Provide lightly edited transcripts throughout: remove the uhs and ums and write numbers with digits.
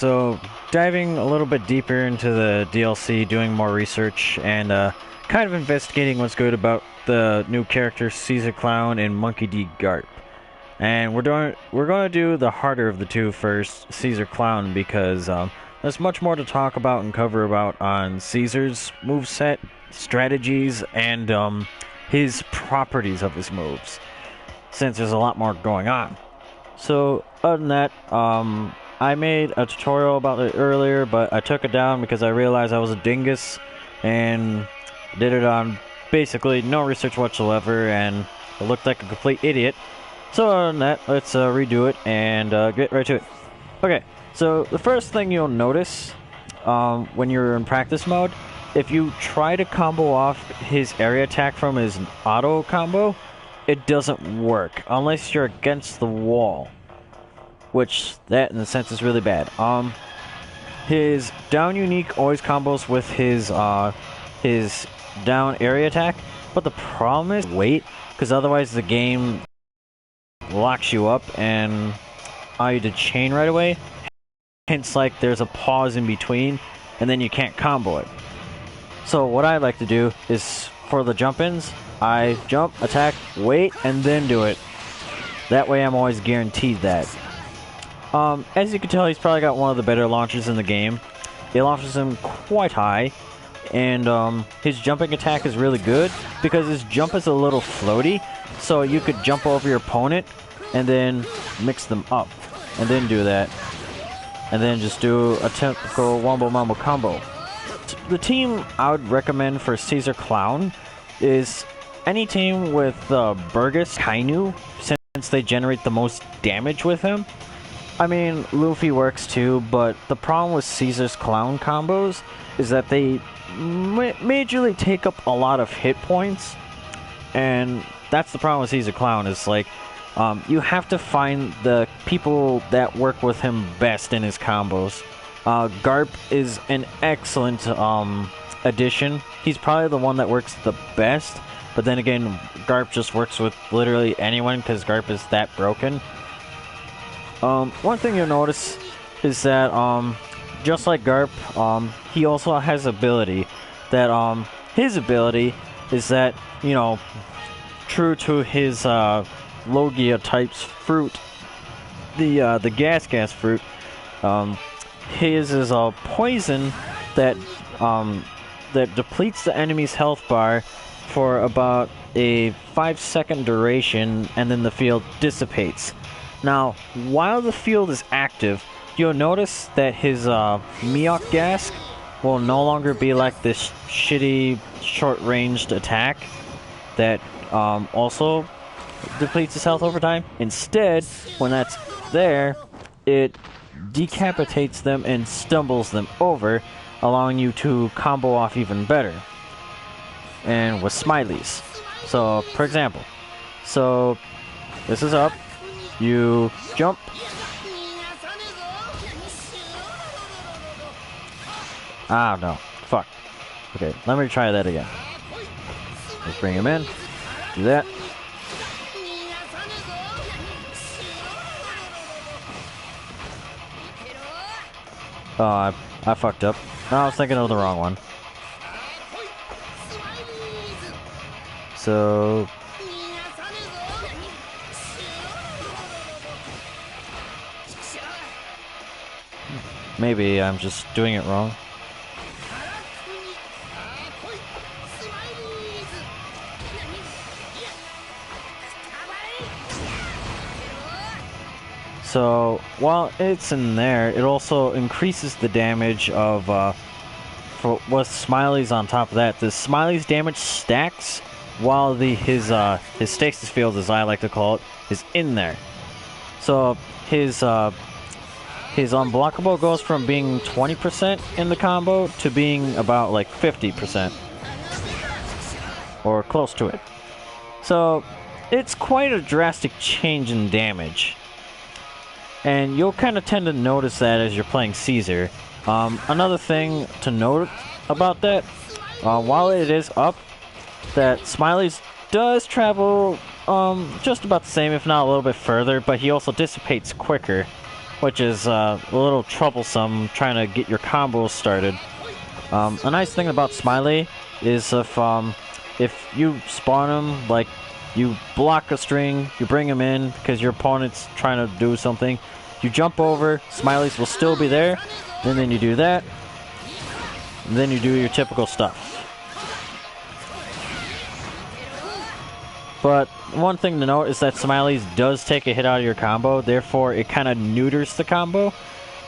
So, diving a little bit deeper into the DLC, doing more research, and kind of investigating what's good about the new characters Caesar Clown and Monkey D. Garp. And we're going to do the harder of the two first, Caesar Clown, because there's much more to talk about and cover about on Caesar's moveset, strategies, and his properties of his moves, since there's a lot more going on. So, other than that, I made a tutorial about it earlier, but I took it down because I realized I was a dingus and did it on basically no research whatsoever, and it looked like a complete idiot. So other than that, let's redo it and get right to it. Okay, so the first thing you'll notice when you're in practice mode, if you try to combo off his area attack from his auto combo, it doesn't work unless you're against the wall. Which, that in a sense is really bad. His down unique always combos with his down area attack, but the problem is wait, because otherwise the game locks you up and allow you to chain right away. Hence, like, there's a pause in between, and then you can't combo it. So what I like to do is, for the jump-ins, I jump, attack, wait, and then do it. That way I'm always guaranteed that. As you can tell, he's probably got one of the better launchers in the game. It launches him quite high, and his jumping attack is really good because his jump is a little floaty, so you could jump over your opponent and then mix them up, and then do that, and then just do a typical wombo mambo combo. The team I would recommend for Caesar Clown is any team with Burgess Kainu, since they generate the most damage with him. I mean, Luffy works too, but the problem with Caesar's Clown combos is that they majorly take up a lot of hit points, and that's the problem with Caesar Clown, is like, you have to find the people that work with him best in his combos. Garp is an excellent addition. He's probably the one that works the best, but then again, Garp just works with literally anyone because Garp is that broken. One thing you'll notice is that, just like Garp, he also has ability that, his ability is that, you know, true to his, Logia type's fruit, the gas fruit, his is a poison that, that depletes the enemy's health bar for about a 5-second duration, and then the field dissipates. Now, while the field is active, you'll notice that his Miyok Gas will no longer be like this shitty short-ranged attack that also depletes his health over time. Instead, when that's there, it decapitates them and stumbles them over, allowing you to combo off even better. And with smileys. So, for example, so this is up. You jump. Ah, no. Fuck. Okay, let me try that again. Let's bring him in. Do that. Oh, I fucked up. No, I was thinking of the wrong one. So... maybe I'm just doing it wrong. So, while it's in there, it also increases the damage of, with Smiley's on top of that. The Smiley's damage stacks while his stasis field, as I like to call it, is in there. So, his unblockable goes from being 20% in the combo to being about like 50%. Or close to it. So, it's quite a drastic change in damage. And you'll kind of tend to notice that as you're playing Caesar. Another thing to note about that, while it is up, that Smiley's does travel just about the same, if not a little bit further, but he also dissipates quicker. which is a little troublesome trying to get your combos started. A nice thing about Smiley is if you spawn him, like, you block a string, you bring him in because your opponent's trying to do something, you jump over, Smiley's will still be there, and then you do that, and then you do your typical stuff. But one thing to note is that Smiley's does take a hit out of your combo, therefore it kind of neuters the combo.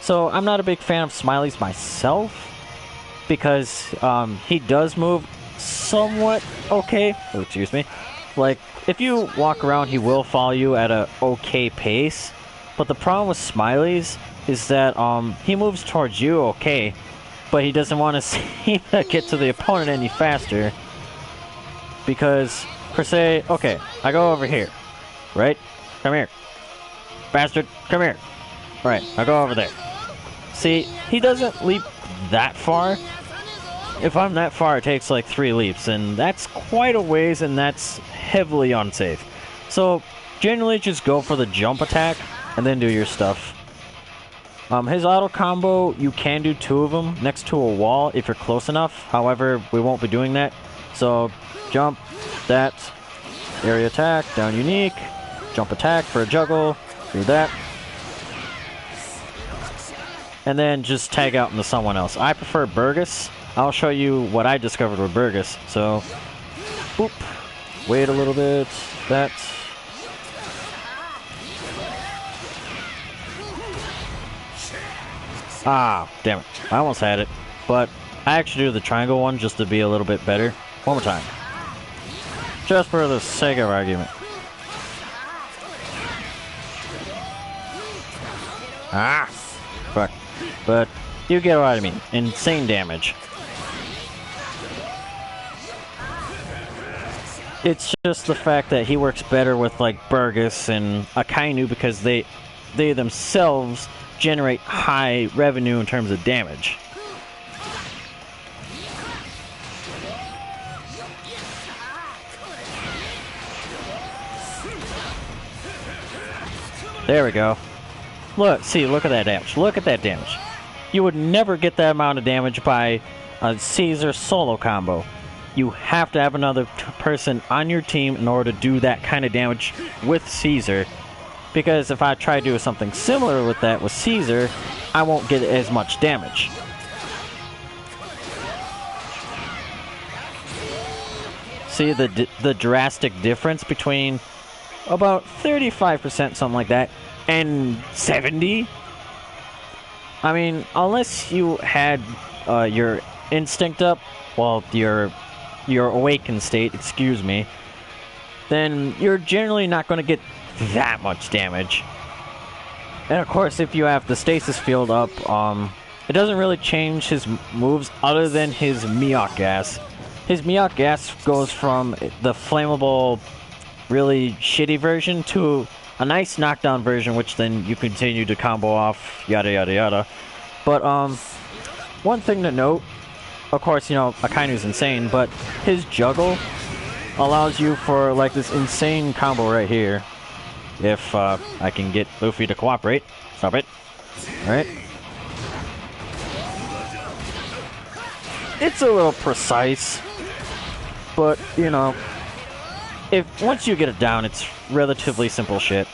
So I'm not a big fan of Smiley's myself, because he does move somewhat okay. Oh, excuse me. Like, if you walk around, he will follow you at a okay pace. But the problem with Smiley's is that he moves towards you okay, but he doesn't want to seem to get to the opponent any faster. Because, per se, okay, I go over here, right? Come here. Bastard, come here. Right, I go over there. See, he doesn't leap that far. If I'm that far, it takes like 3 leaps, and that's quite a ways, and that's heavily unsafe. So, generally just go for the jump attack, and then do your stuff. His auto combo, you can do 2 of them next to a wall if you're close enough. However, we won't be doing that. So, jump, that, area attack, down unique, jump attack for a juggle, do that. And then just tag out into someone else. I prefer Burgess. I'll show you what I discovered with Burgess. So, boop, wait a little bit, that. Ah, damn it. I almost had it. But I actually do the triangle one just to be a little bit better. One more time. Just for the sake of argument. Ah! Fuck. But you get what I mean. Insane damage. It's just the fact that he works better with, like, Burgess and Akainu because they themselves generate high revenue in terms of damage. There we go. Look, see, look at that damage. Look at that damage. You would never get that amount of damage by a Caesar solo combo. You have to have another person on your team in order to do that kind of damage with Caesar. Because if I try to do something similar with that with Caesar, I won't get as much damage. See the drastic difference between about 35%, something like that, and 70? I mean, unless you had your instinct up, well, your awakened state, excuse me, then you're generally not going to get that much damage. And of course, if you have the stasis field up, it doesn't really change his moves other than his Miyok gas. His Miyok gas goes from the flammable, really shitty version to a nice knockdown version, which then you continue to combo off, yada yada yada. But one thing to note, of course, you know, Akainu's insane, but his juggle allows you for like this insane combo right here. If I can get Luffy to cooperate. Stop it. Alright. It's a little precise, but, you know, once you get it down, it's relatively simple shit.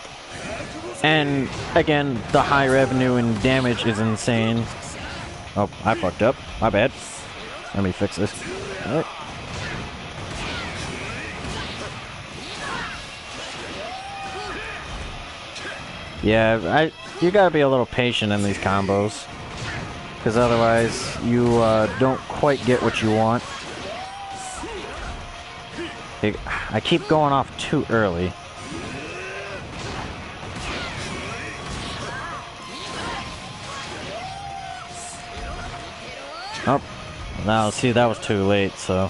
And, again, the high revenue and damage is insane. Oh, I fucked up. My bad. Let me fix this. Alright. Yeah, you gotta be a little patient in these combos, because otherwise you don't quite get what you want. I keep going off too early. Oh, now see, that was too late, so.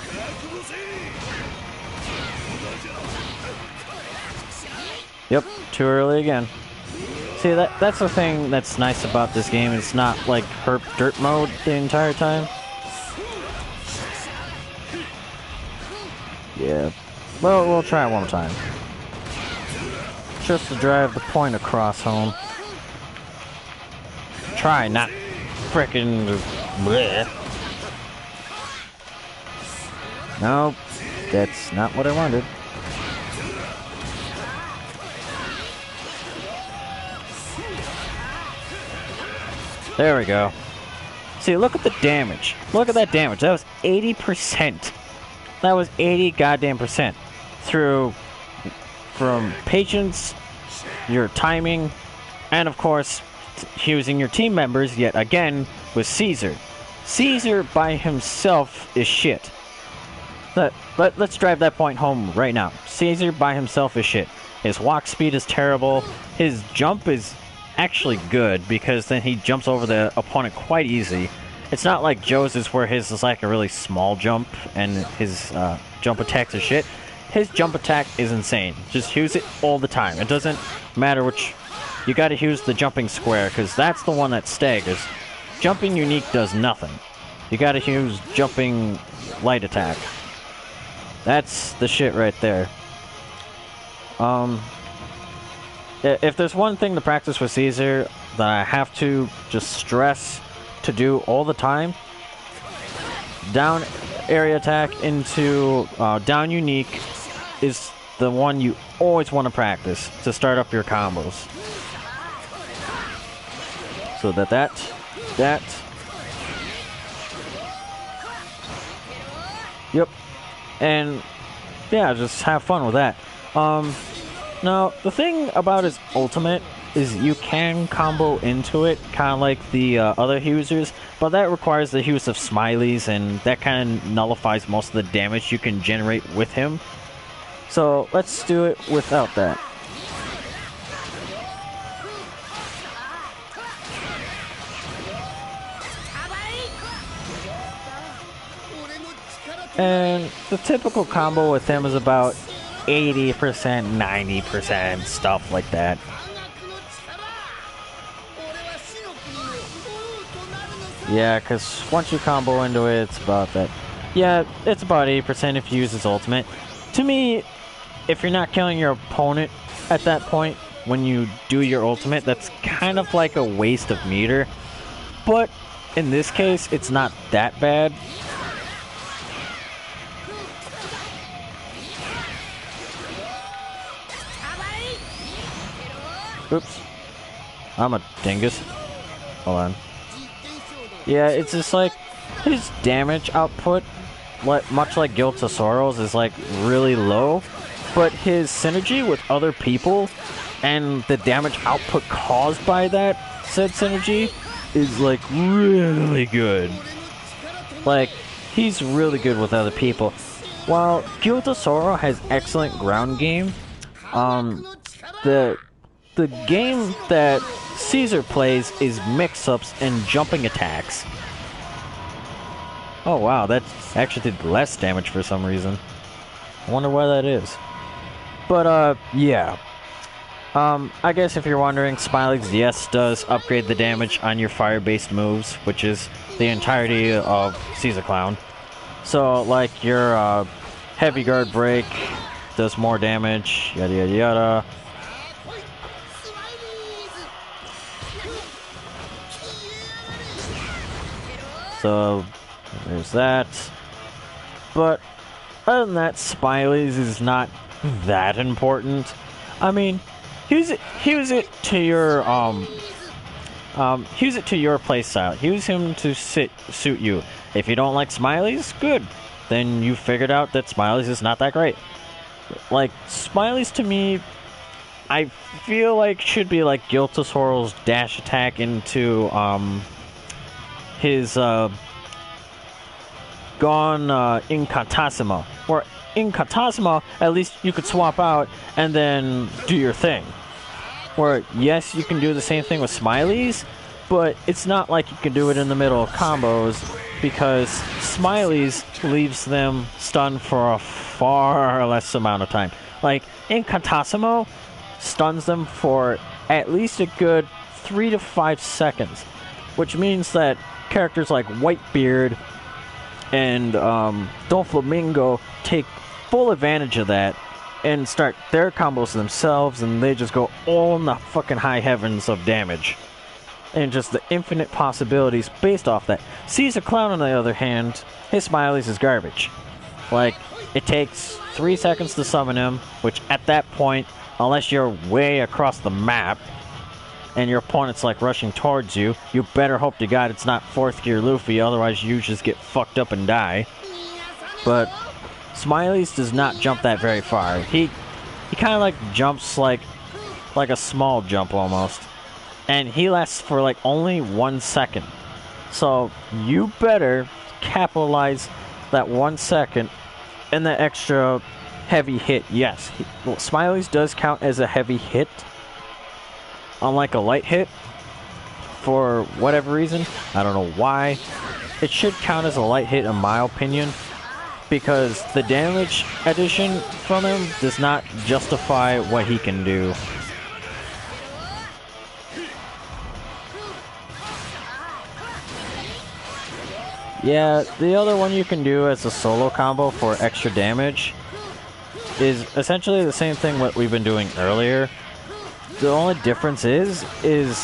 Yep, too early again. See, that's the thing that's nice about this game. It's not like herp dirt mode the entire time. Yeah. Well, we'll try it one more time. Just to drive the point across home. try, not frickin' bleh. No, that's not what I wanted. There we go. See, look at the damage. Look at that damage. That was 80%. That was 80 goddamn percent. From patience, your timing, and of course, using your team members yet again with Caesar. Caesar by himself is shit. Let's drive that point home right now. Caesar by himself is shit. His walk speed is terrible. His jump is actually good because then he jumps over the opponent quite easy. It's not like Joe's is where his is like a really small jump and his jump attacks are shit. His jump attack is insane. Just use it all the time. It doesn't matter which... You gotta use the jumping square because that's the one that staggers. Jumping unique does nothing. You gotta use jumping light attack. That's the shit right there. If there's one thing to practice with Caesar that I have to just stress to do all the time, down area attack into down unique is the one you always want to practice to start up your combos. So that. Yep. And yeah, just have fun with that. Now, the thing about his ultimate is you can combo into it, kind of like the other users, but that requires the use of smileys, and that kind of nullifies most of the damage you can generate with him. So, let's do it without that. And the typical combo with him is about 80%, 90%, stuff like that. Yeah, because once you combo into it, it's about that. Yeah, it's about 80% if you use his ultimate. To me, if you're not killing your opponent at that point, when you do your ultimate, that's kind of like a waste of meter. But in this case, it's not that bad. Oops. I'm a dingus. Hold on. Yeah, it's just like his damage output, much like Guilt to Sorrows, is like really low, but his synergy with other people and the damage output caused by that said synergy is like really good. Like, he's really good with other people. While Guilt to Sorrow has excellent ground game, the game that Caesar plays is mix-ups and jumping attacks. Oh wow, that actually did less damage for some reason. I wonder why that is. But yeah. I guess if you're wondering, Smiley's yes does upgrade the damage on your fire-based moves, which is the entirety of Caesar Clown. So like your heavy guard break does more damage, yada yada yada. So, there's that. But, other than that, Smiley's is not that important. I mean, use it to your, use it to your playstyle. Use him to suit you. If you don't like Smiley's, good. Then you figured out that Smiley's is not that great. Like, Smiley's to me, I feel like should be like Guilt to Sorrow's dash attack into, his Gone Incantasima, where Incantasima at least you could swap out and then do your thing. Where yes, you can do the same thing with Smiley's, but it's not like you can do it in the middle of combos because Smiley's leaves them stunned for a far less amount of time. Like Incantasimo stuns them for at least a good 3 to 5 seconds, which means that characters like Whitebeard and Doflamingo take full advantage of that and start their combos themselves, and they just go all in the fucking high heavens of damage. and just the infinite possibilities based off that. Caesar Clown, on the other hand, his Smileys is garbage. Like, it takes 3 seconds to summon him, which at that point, unless you're way across the map, and your opponent's like rushing towards you, you better hope to God it's not 4th gear Luffy, otherwise you just get fucked up and die. But Smileys does not jump that very far. He kind of like jumps like a small jump almost. And he lasts for like only 1 second. So you better capitalize that 1 second and the extra heavy hit. Yes, Smileys does count as a heavy hit, unlike a light hit. For whatever reason, I don't know why. It should count as a light hit in my opinion, because the damage addition from him does not justify what he can do. Yeah, the other one you can do as a solo combo for extra damage is essentially the same thing what we've been doing earlier. The only difference is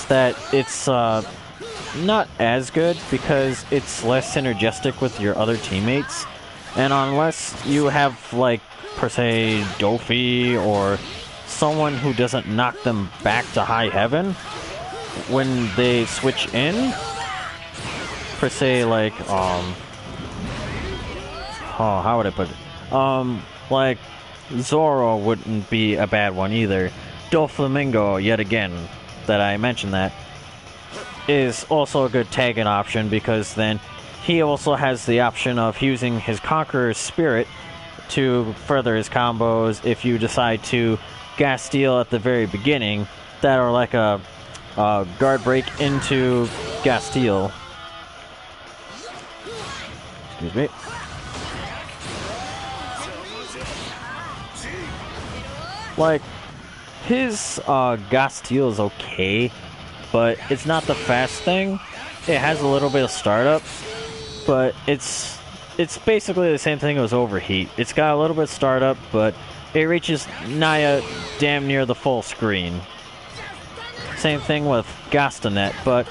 that it's not as good because it's less synergistic with your other teammates. And unless you have, like, per se, Dofi or someone who doesn't knock them back to high heaven when they switch in, per se, like, how would I put it? Like, Zoro wouldn't be a bad one either. Doflamingo, yet again, that I mentioned that, is also a good tag-in option because then he also has the option of using his Conqueror's Spirit to further his combos if you decide to gas steal at the very beginning, that are like a guard break into gas steal. Excuse me. Like, his gas steal is okay, but it's not the fast thing. It has a little bit of startup, but it's basically the same thing as overheat. It's got a little bit of startup, but it reaches Naya damn near the full screen. Same thing with Gastanet, but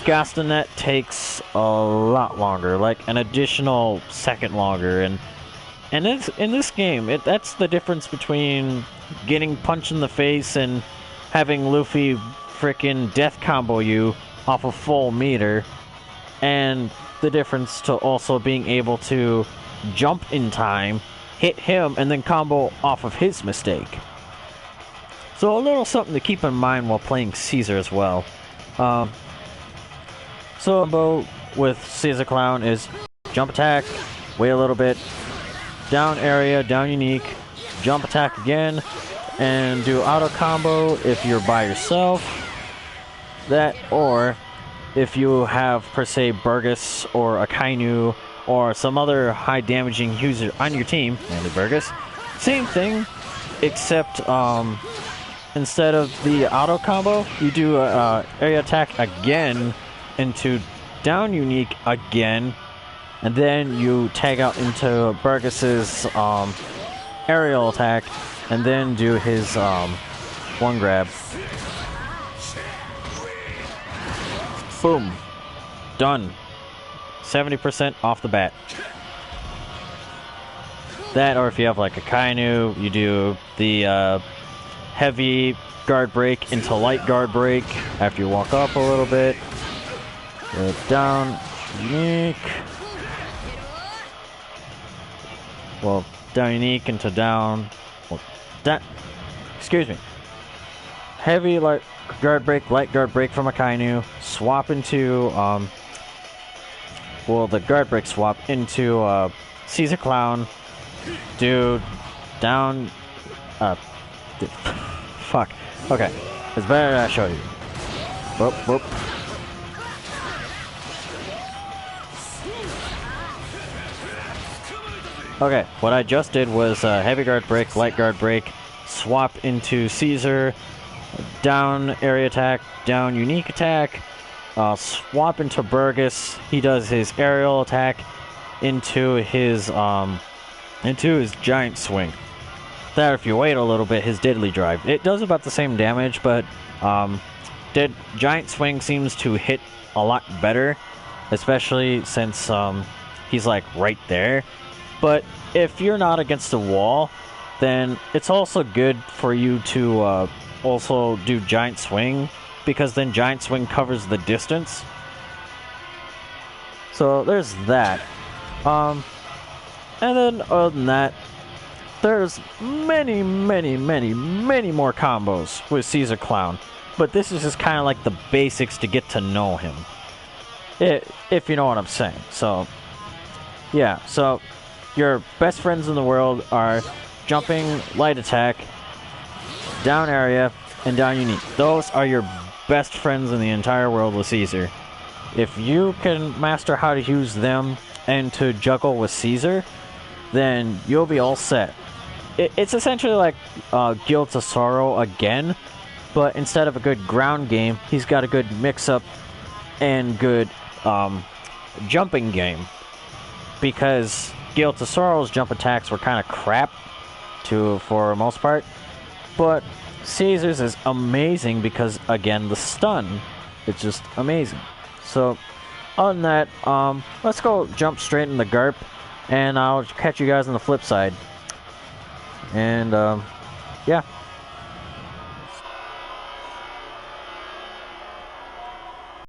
Gastanet takes a lot longer, like an additional second longer, and it's, in this game, that's the difference between getting punched in the face and having Luffy frickin' death combo you off a full meter, and the difference to also being able to jump in time, hit him, and then combo off of his mistake. So a little something to keep in mind while playing Caesar as well. So combo with Caesar Clown is jump attack, wait a little bit, down area, down unique, jump attack again, and do auto combo if you're by yourself. That, or if you have, per se, Burgess or Akainu or some other high damaging user on your team, mainly Burgess, same thing, except instead of the auto combo, you do area attack again into down unique again, and then you tag out into Burgess's aerial attack, and then do his one grab. Boom. Done. 70% off the bat. That, or if you have like a Kainu, you do the heavy guard break into light guard break after you walk up a little bit. Down, unique. Well, down unique into down. Well, excuse me. Heavy light guard break, light guard break from Akainu. Swap into well, the guard break swap into Caesar Clown. Do down. Fuck. Okay, it's better that I show you. Whoop whoop. Okay, what I just did was heavy guard break, light guard break, swap into Caesar, down area attack, down unique attack, swap into Burgess. He does his aerial attack into his giant swing. That, if you wait a little bit, his diddly drive. It does about the same damage, but Giant Swing seems to hit a lot better, especially since he's like right there. But if you're not against the wall, then it's also good for you to also do Giant Swing, because then Giant Swing covers the distance. So there's that. And then other than that, there's many more combos with Caesar Clown. But this is just kind of like the basics to get to know him. If you know what I'm saying. So, yeah. So, your best friends in the world are jumping, light attack, down area, and down unique. Those are your best friends in the entire world with Caesar. If you can master how to use them and to juggle with Caesar, then you'll be all set. It's essentially like Guild of Sorrow again, but instead of a good ground game, he's got a good mix-up and good jumping game. Because Guild of Sorrow's jump attacks were kind of crap for the most part, but Caesar's is amazing because, again, the stun. It's just amazing. So, other than that, let's go jump straight in the GARP, and I'll catch you guys on the flip side. And, yeah.